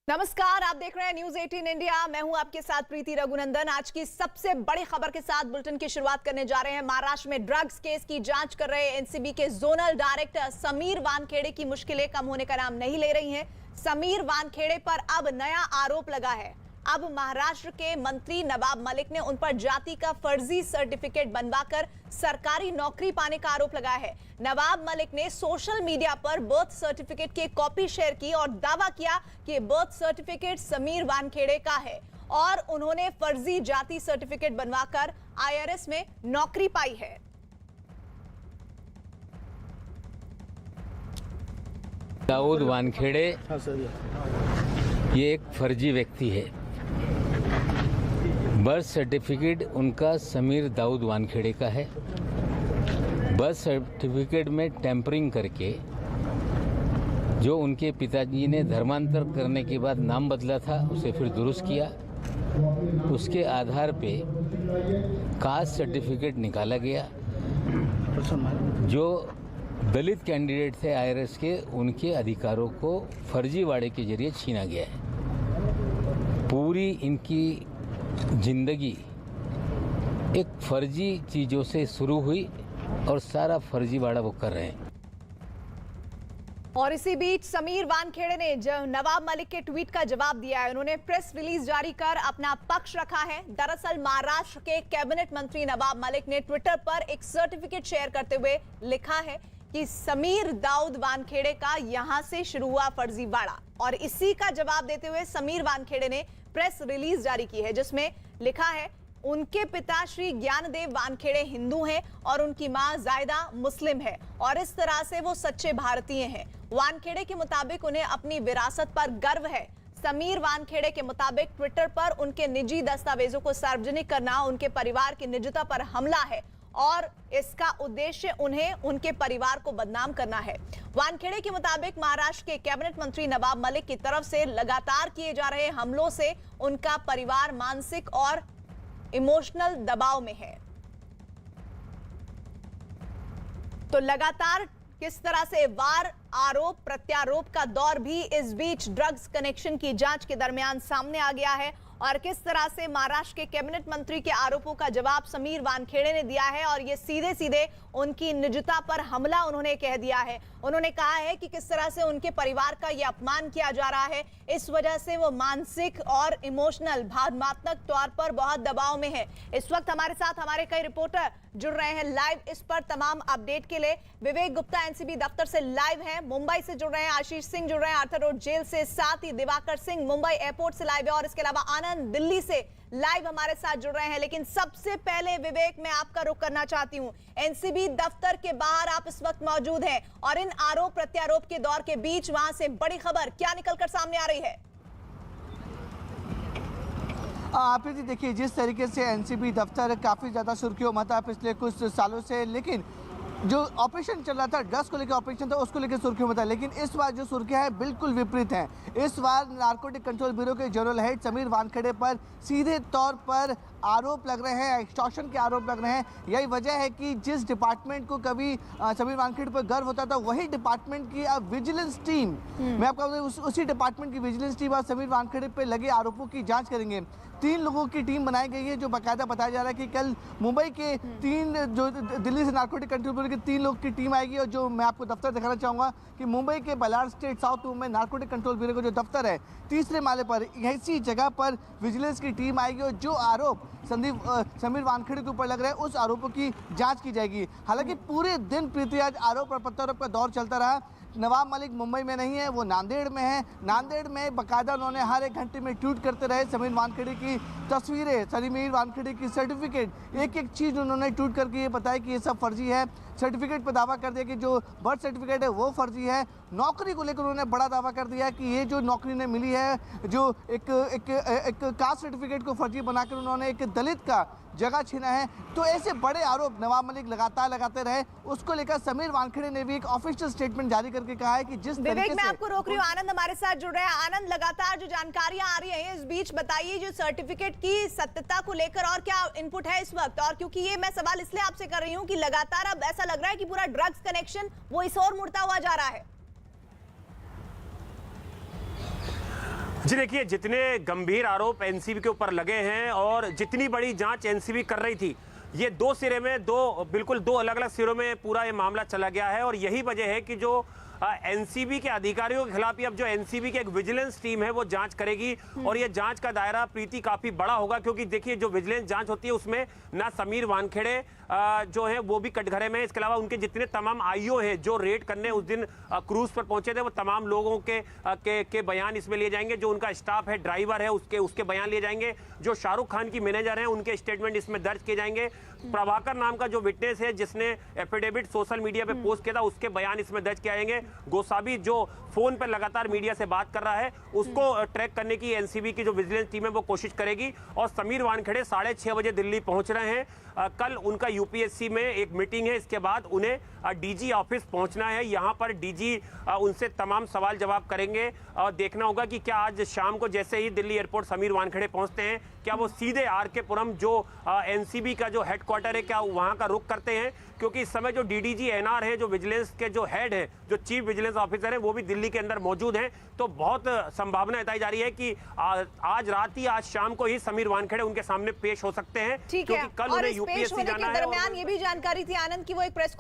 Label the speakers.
Speaker 1: नमस्कार, आप देख रहे हैं न्यूज 18 इंडिया। मैं हूं आपके साथ प्रीति रघुनंदन। आज की सबसे बड़ी खबर के साथ बुलेटिन की शुरुआत करने जा रहे हैं। महाराष्ट्र में ड्रग्स केस की जांच कर रहे एनसीबी के जोनल डायरेक्टर समीर वानखेड़े की मुश्किलें कम होने का नाम नहीं ले रही हैं। समीर वानखेड़े पर अब नया आरोप लगा है। अब महाराष्ट्र के मंत्री नवाब मलिक ने उन पर जाति का फर्जी सर्टिफिकेट बनवाकर सरकारी नौकरी पाने का आरोप लगाया है। नवाब मलिक ने सोशल मीडिया पर बर्थ सर्टिफिकेट की कॉपी शेयर की और दावा किया कि बर्थ सर्टिफिकेट समीर वानखेड़े का है और उन्होंने फर्जी जाति सर्टिफिकेट बनवाकर आईआरएस में नौकरी पाई है।
Speaker 2: दाऊद वानखेड़े ये एक फर्जी व्यक्ति है। बर्थ सर्टिफिकेट उनका समीर दाऊद वानखेड़े का है। बर्थ सर्टिफिकेट में टेम्परिंग करके जो उनके पिताजी ने धर्मांतर करने के बाद नाम बदला था उसे फिर दुरुस्त किया। उसके आधार पे कास्ट सर्टिफिकेट निकाला गया। जो दलित कैंडिडेट थे आईआरएस के, उनके अधिकारों को फर्जीवाड़े के जरिए छीना गया है। पूरी इनकी जिंदगी एक फर्जी चीजों से शुरू हुई और सारा फर्जीवाड़ा वो कर रहे हैं।
Speaker 1: और इसी बीच समीर वानखेड़े ने नवाब मलिक के ट्वीट का जवाब दिया है। उन्होंने प्रेस रिलीज जारी कर अपना पक्ष रखा है। दरअसल महाराष्ट्र के कैबिनेट मंत्री नवाब मलिक ने ट्विटर पर एक सर्टिफिकेट शेयर करते हुए लिखा है कि समीर दाऊद वानखेड़े का यहां से शुरू हुआ फर्जीवाड़ा। और इसी का जवाब देते हुए समीर वानखेड़े ने प्रेस रिलीज जारी की है जिसमें लिखा है उनके पिता श्री ज्ञानदेव वानखेड़े हिंदू हैं और उनकी मां जायदा मुस्लिम है और इस तरह से वो सच्चे भारतीय हैं। वानखेड़े के मुताबिक उन्हें अपनी विरासत पर गर्व है। समीर वानखेड़े के मुताबिक ट्विटर पर उनके निजी दस्तावेजों को सार्वजनिक करना उनके परिवार की निजता पर हमला है और इसका उद्देश्य उन्हें उनके परिवार को बदनाम करना है। वानखेड़े के मुताबिक महाराष्ट्र के कैबिनेट मंत्री नवाब मलिक की तरफ से लगातार किए जा रहे हमलों से उनका परिवार मानसिक और इमोशनल दबाव में है। तो लगातार किस तरह से वार आरोप प्रत्यारोप का दौर भी इस बीच ड्रग्स कनेक्शन की जांच के दरमियान सामने आ गया है और किस तरह से महाराष्ट्र के कैबिनेट मंत्री के आरोपों का जवाब समीर वानखेड़े ने दिया है और ये सीधे सीधे उनकी निजता पर हमला उन्होंने कह दिया है। उन्होंने कहा है कि किस तरह से उनके परिवार का ये अपमान किया जा रहा है, इस वजह से वो मानसिक और इमोशनल भावनात्मक तौर पर बहुत दबाव में है। इस वक्त हमारे साथ हमारे कई रिपोर्टर जुड़ रहे हैं लाइव इस पर तमाम अपडेट के लिए। विवेक गुप्ता एनसीबी दफ्तर से लाइव है, मुंबई से जुड़ रहे हैं आशीष सिंह जुड़ रहे हैं आर्थर रोड जेल से, साथ ही दिवाकर सिंह मुंबई एयरपोर्ट से लाइव है और इसके अलावा आनंद दिल्ली से लाइव हमारे साथ जुड़ रहे हैं। लेकिन सबसे पहले विवेक, मैं आपका रुख करना चाहती हूं, एनसीबी दफ्तर के बाहर आप इस वक्त मौजूद हैं और इन आरोप प्रत्यारोप के दौर के बीच वहां से बड़ी खबर क्या निकलकर सामने आ रही है?
Speaker 3: आप जी देखिए, जिस तरीके से एनसीबी दफ्तर काफ़ी ज़्यादा सुर्खियों में था पिछले कुछ सालों से, लेकिन जो ऑपरेशन चल रहा था, ड्रग्स को लेकर ऑपरेशन था, उसको लेकर सुर्खियों में था। लेकिन इस बार जो सुर्खियां हैं बिल्कुल विपरीत हैं। इस बार नारकोटिक कंट्रोल ब्यूरो के जनरल हेड समीर वानखेड़े पर सीधे तौर पर आरोप लग रहे हैं, एक्सटॉर्शन के आरोप लग रहे हैं। यही वजह है कि जिस डिपार्टमेंट को कभी समीर वानखेड़े पर गर्व होता था, वही डिपार्टमेंट की अब विजिलेंस टीम, मैं आपको उसी डिपार्टमेंट की विजिलेंस टीम आज समीर वानखेड़े पर लगे आरोपों की जाँच करेंगे। 3 लोगों की टीम बनाई गई है, जो बाकायदा बताया जा रहा है कि कल मुंबई के 3 जो दिल्ली से नारकोटिक कंट्रोल ब्यूरो की 3 लोग की टीम आएगी। और जो मैं आपको दफ्तर दिखाना चाहूँगा कि मुंबई के Ballard Estate south Mumbai Narcotic Control Bureau का जो दफ्तर है, तीसरे माले पर ऐसी जगह पर विजिलेंस की टीम आएगी और जो आरोप समीर वानखेड़े के ऊपर लग रहा है उस आरोपों की जाँच की जाएगी। हालांकि पूरे दिन प्रीति आज आरोप और प्रत्यारोप का दौर चलता रहा। नवाब मलिक मुंबई में नहीं है, वो नांदेड़ में है। नांदेड़ में बाकायदा उन्होंने हर एक घंटे में ट्वीट करते रहे समीर वानखेड़े की तस्वीरें, समीर वानखेड़े की सर्टिफिकेट, एक एक चीज़ उन्होंने ट्वीट करके ये बताया कि ये सब फर्जी है। सर्टिफिकेट पर दावा कर दिया कि जो बर्थ सर्टिफिकेट है वो फर्जी है। नौकरी को लेकर उन्होंने बड़ा दावा कर दिया कि ये जो नौकरी ने मिली है, जो एक कास्ट सर्टिफिकेट को फर्जी बनाकर उन्होंने एक दलित का जगह छीना है। तो ऐसे बड़े आरोप नवाब मलिक लगातार लगाते रहे। उसको लेकर समीर वानखेड़े ने भी एक ऑफिशियल स्टेटमेंट जारी करके कहा है कि जिस तरीके से,
Speaker 1: मैं आपको रोक रही हूँ, आनंद हमारे साथ जुड़ रहे हैं। आनंद, लगातार जो जानकारियां आ रही है इस बीच बताइए, जो सर्टिफिकेट की सत्यता को लेकर और क्या इनपुट है इस वक्त? और क्योंकि ये मैं सवाल इसलिए आपसे कर रही हूँ कि लगातार अब ऐसा लग रहा है कि पूरा ड्रग्स कनेक्शन वो इस ओर मुड़ता हुआ जा रहा है।
Speaker 4: जी देखिए, जितने गंभीर आरोप एनसीबी के ऊपर लगे हैं और जितनी बड़ी जांच एनसीबी कर रही थी, ये दो सिरे में बिल्कुल दो अलग अलग सिरों में पूरा ये मामला चला गया है। और यही वजह है कि जो एनसीबी के अधिकारियों के खिलाफ अब जो एनसीबी की एक विजिलेंस टीम है वो जांच करेगी। और ये जांच का दायरा प्रीति काफी बड़ा होगा, क्योंकि देखिए जो विजिलेंस जांच होती है उसमें ना समीर वानखेड़े जो है वो भी कटघरे में, इसके अलावा उनके जितने तमाम आईओ हैं जो रेड करने उस दिन क्रूज पर पहुंचे थे, वो तमाम लोगों के बयान इसमें लिए जाएंगे। जो उनका स्टाफ है, ड्राइवर है, उसके बयान लिए जाएंगे। जो शाहरुख खान की मैनेजर है उनके स्टेटमेंट इसमें दर्ज किए जाएंगे। प्रभाकर नाम का जो विटनेस है जिसने एफिडेविट सोशल मीडिया पे पोस्ट किया था, उसके बयान इसमें दर्ज किए जाएंगे। गोसावी जो फोन पर लगातार मीडिया से बात कर रहा है, उसको ट्रैक करने की एनसीबी की जो विजिलेंस टीम है वो कोशिश करेगी। और समीर वानखेड़े 6:30 बजे दिल्ली पहुंच रहे हैं। कल उनका यूपीएससी में एक मीटिंग है, इसके बाद उन्हें डीजी ऑफिस पहुंचना है। यहां पर डीजी उनसे तमाम सवाल जवाब करेंगे और देखना होगा कि क्या आज शाम को जैसे ही दिल्ली एयरपोर्ट समीर वानखेड़े पहुंचते हैं, क्या वो सीधे आरके पुरम जो एनसीबी का जो हेडक्वार्टर है, क्या वहां का रुख करते हैं? क्योंकि इस समय जो डीडीजी एनआर है, जो विजिलेंस के जो हेड है, जो चीफ विजिलेंस ऑफिसर है, वो भी दिल्ली के अंदर मौजूद हैं। तो बहुत संभावना बताई जा रही है कि आज रात ही, आज शाम को ही समीर वानखेड़े उनके सामने पेश हो सकते हैं,
Speaker 1: ठीक है।
Speaker 4: क्योंकि कल
Speaker 1: और
Speaker 4: उन्हें
Speaker 1: इस पेश
Speaker 4: यूपीएससी
Speaker 1: होने
Speaker 4: जाना
Speaker 1: के
Speaker 4: है।
Speaker 1: दरमियान ये भी जानकारी थी आनंद की वो एक प्रेस